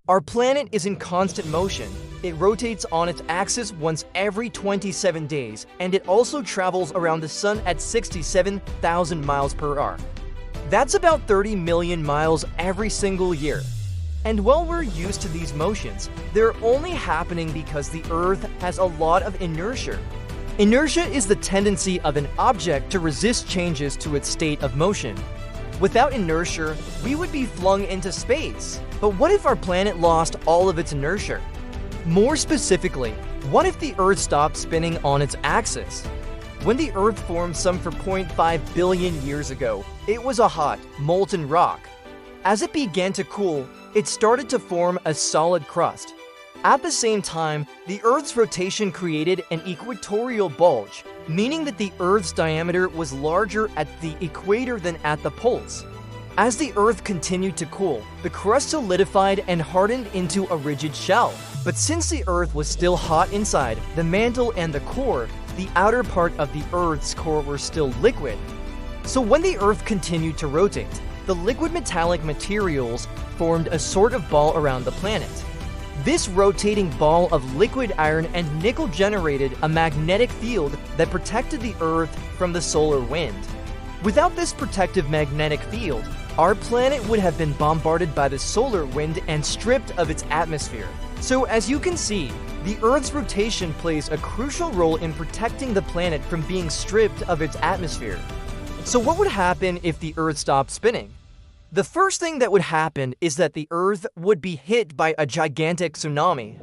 Our planet is in constant motion. It rotates on its axis once every 27 days, and it also travels around the sun at 67,000 miles per hour. That's about 30 million miles every single year. And while we're used to these motions, they're only happening because the Earth has a lot of inertia. Inertia is the tendency of an object to resist changes to its state of motion. Without inertia, we would be flung into space. But what if our planet lost all of its inertia? More specifically, what if the Earth stopped spinning on its axis? When the Earth formed some 4.5 billion years ago, it was a hot, molten rock. As it began to cool, it started to form a solid crust. At the same time, the Earth's rotation created an equatorial bulge, meaning that the Earth's diameter was larger at the equator than at the poles. As the Earth continued to cool, the crust solidified and hardened into a rigid shell. But since the Earth was still hot inside, the mantle and the core, the outer part of the Earth's core, were still liquid. So when the Earth continued to rotate, the liquid metallic materials formed a sort of ball around the planet. This rotating ball of liquid iron and nickel generated a magnetic field that protected the Earth from the solar wind. Without this protective magnetic field, our planet would have been bombarded by the solar wind and stripped of its atmosphere. So as you can see, the Earth's rotation plays a crucial role in protecting the planet from being stripped of its atmosphere. So what would happen if the Earth stopped spinning? The first thing that would happen is that the Earth would be hit by a gigantic tsunami.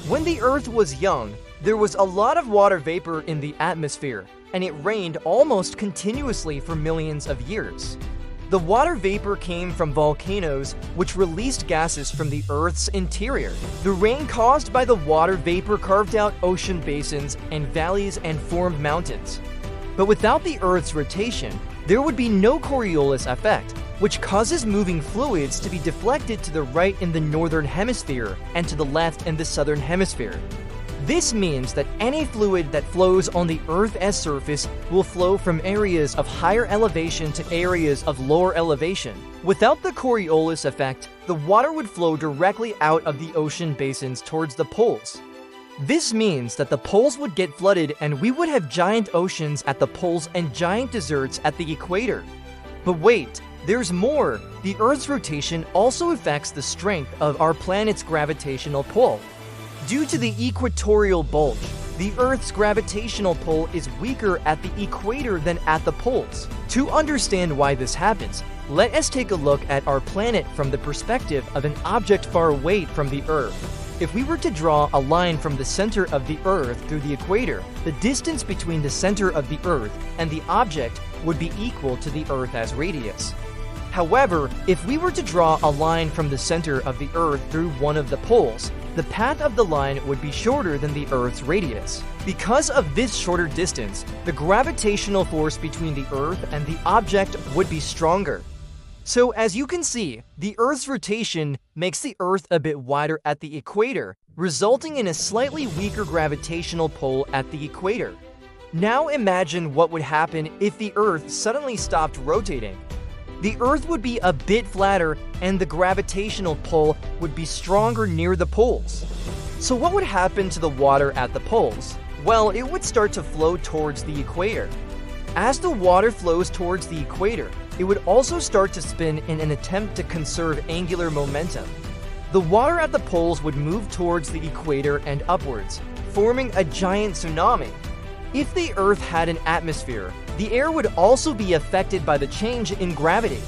When the Earth was young, there was a lot of water vapor in the atmosphere, and it rained almost continuously for millions of years. The water vapor came from volcanoes, which released gases from the Earth's interior. The rain caused by the water vapor carved out ocean basins and valleys and formed mountains. But without the Earth's rotation, there would be no Coriolis effect, which causes moving fluids to be deflected to the right in the northern hemisphere and to the left in the southern hemisphere. This means that any fluid that flows on the Earth's surface will flow from areas of higher elevation to areas of lower elevation. Without the Coriolis effect, the water would flow directly out of the ocean basins towards the poles. This means that the poles would get flooded and we would have giant oceans at the poles and giant deserts at the equator. But wait, there's more. The Earth's rotation also affects the strength of our planet's gravitational pull. Due to the equatorial bulge, the Earth's gravitational pull is weaker at the equator than at the poles. To understand why this happens, let us take a look at our planet from the perspective of an object far away from the Earth. If we were to draw a line from the center of the Earth through the equator, the distance between the center of the Earth and the object would be equal to the Earth's radius. However, if we were to draw a line from the center of the Earth through one of the poles, the path of the line would be shorter than the Earth's radius. Because of this shorter distance, the gravitational force between the Earth and the object would be stronger. So as you can see, the Earth's rotation makes the Earth a bit wider at the equator, resulting in a slightly weaker gravitational pull at the equator. Now imagine what would happen if the Earth suddenly stopped rotating. The Earth would be a bit flatter and the gravitational pull would be stronger near the poles. So what would happen to the water at the poles? Well, it would start to flow towards the equator. As the water flows towards the equator, it would also start to spin in an attempt to conserve angular momentum. The water at the poles would move towards the equator and upwards, forming a giant tsunami. If the Earth had an atmosphere, the air would also be affected by the change in gravity.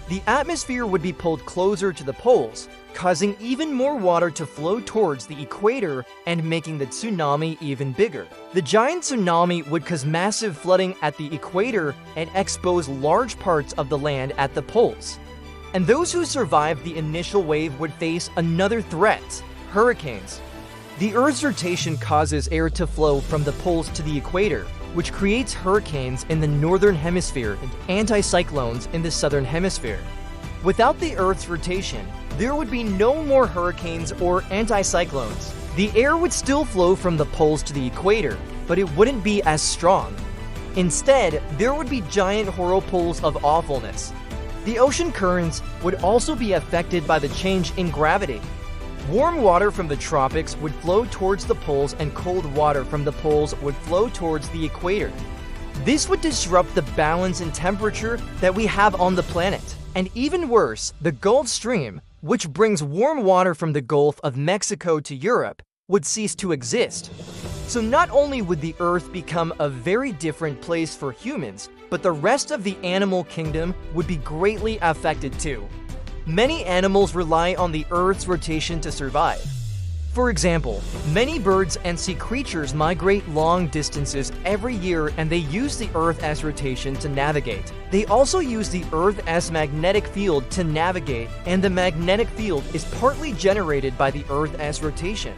The atmosphere would be pulled closer to the poles, causing even more water to flow towards the equator and making the tsunami even bigger. The giant tsunami would cause massive flooding at the equator and expose large parts of the land at the poles. And those who survived the initial wave would face another threat: hurricanes. The Earth's rotation causes air to flow from the poles to the equator, which creates hurricanes in the northern hemisphere and anticyclones in the southern hemisphere. Without the Earth's rotation, there would be no more hurricanes or anticyclones. The air would still flow from the poles to the equator, but it wouldn't be as strong. Instead, there would be giant whirlpools of awfulness. The ocean currents would also be affected by the change in gravity. Warm water from the tropics would flow towards the poles and cold water from the poles would flow towards the equator. This would disrupt the balance in temperature that we have on the planet. And even worse, the Gulf Stream, which brings warm water from the Gulf of Mexico to Europe, would cease to exist. So not only would the Earth become a very different place for humans, but the rest of the animal kingdom would be greatly affected too. Many animals rely on the Earth's rotation to survive. For example, many birds and sea creatures migrate long distances every year and they use the Earth as rotation to navigate. They also use the Earth as magnetic field to navigate, and the magnetic field is partly generated by the Earth as rotation.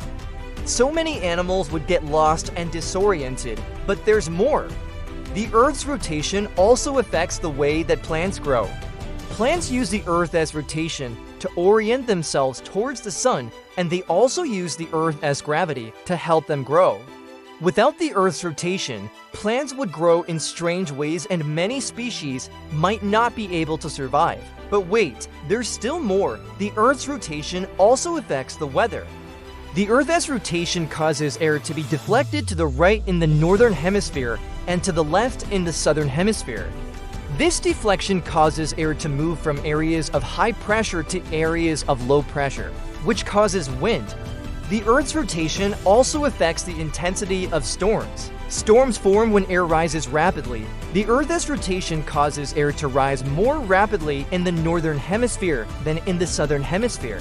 So many animals would get lost and disoriented, but there's more. The Earth's rotation also affects the way that plants grow. Plants use the Earth as rotation to orient themselves towards the sun, and they also use the Earth as gravity to help them grow. Without the Earth's rotation, plants would grow in strange ways and many species might not be able to survive. But wait, there's still more. The Earth's rotation also affects the weather. The Earth as rotation causes air to be deflected to the right in the northern hemisphere and to the left in the southern hemisphere. This deflection causes air to move from areas of high pressure to areas of low pressure, which causes wind. The Earth's rotation also affects the intensity of storms. Storms form when air rises rapidly. The Earth's rotation causes air to rise more rapidly in the northern hemisphere than in the southern hemisphere.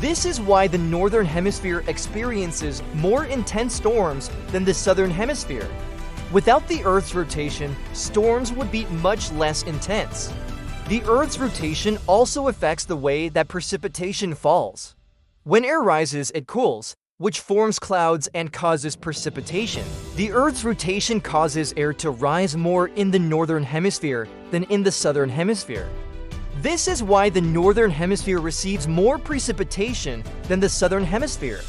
This is why the northern hemisphere experiences more intense storms than the southern hemisphere. Without the Earth's rotation, storms would be much less intense. The Earth's rotation also affects the way that precipitation falls. When air rises, it cools, which forms clouds and causes precipitation. The Earth's rotation causes air to rise more in the northern hemisphere than in the southern hemisphere. This is why the northern hemisphere receives more precipitation than the southern hemisphere.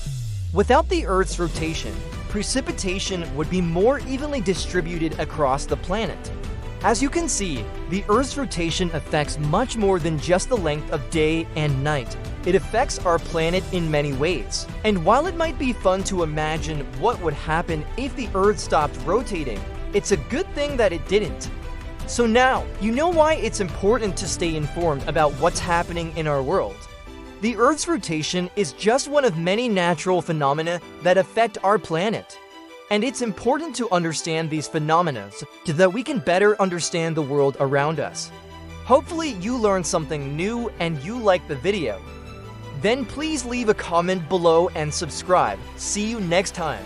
Without the Earth's rotation, precipitation would be more evenly distributed across the planet. As you can see, the Earth's rotation affects much more than just the length of day and night. It affects our planet in many ways. And while it might be fun to imagine what would happen if the Earth stopped rotating, it's a good thing that it didn't. So now, you know why it's important to stay informed about what's happening in our world. The Earth's rotation is just one of many natural phenomena that affect our planet. And it's important to understand these phenomena so that we can better understand the world around us. Hopefully you learned something new and you liked the video. Then please leave a comment below and subscribe. See you next time.